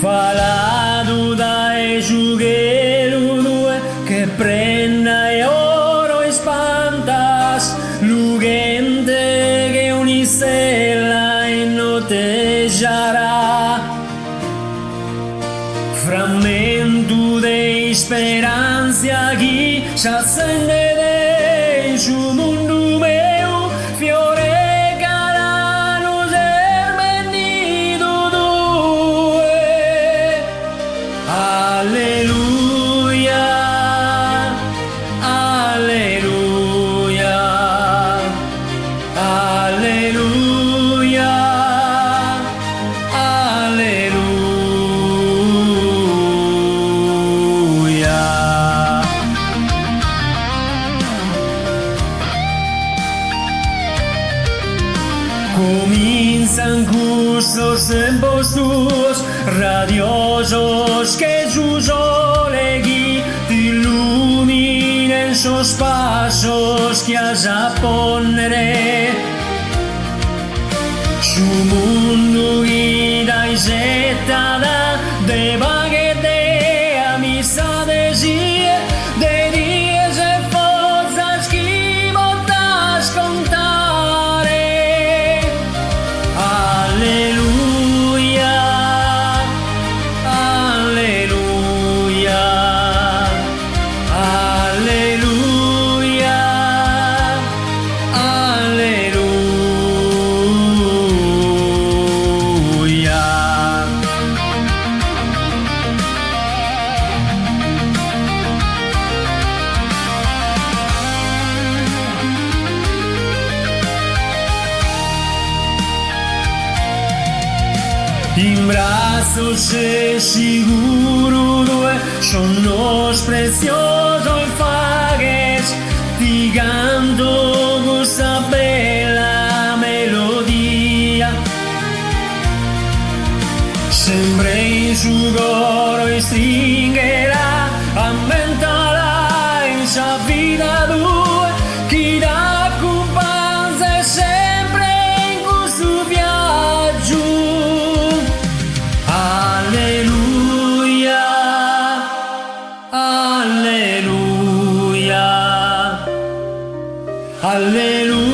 Falado dai giughelu due che prenda e oro e spantas l'ugente che ogni stella innotteggiarà frammento di speranze a chi s'accende dentro mondo meu fiore calano germenito due alleluia alleluia alleluia alleluia. Comienzan cursos en postos radiosos que sus olegui te iluminen sus pasos que allá pondré su mundo guida y zetada de baguette amistades y de días e forzas que botas contare. Alleluia, alleluia, alleluia, alleluia. In brazos es seguro due son los preciosos fagues ti canto questa bella melodia sempre in su coro e stringerà ammentarà in sa vita due chi da accumpanza sempre in questo viaggio. Alleluia, alleluia, alleluia.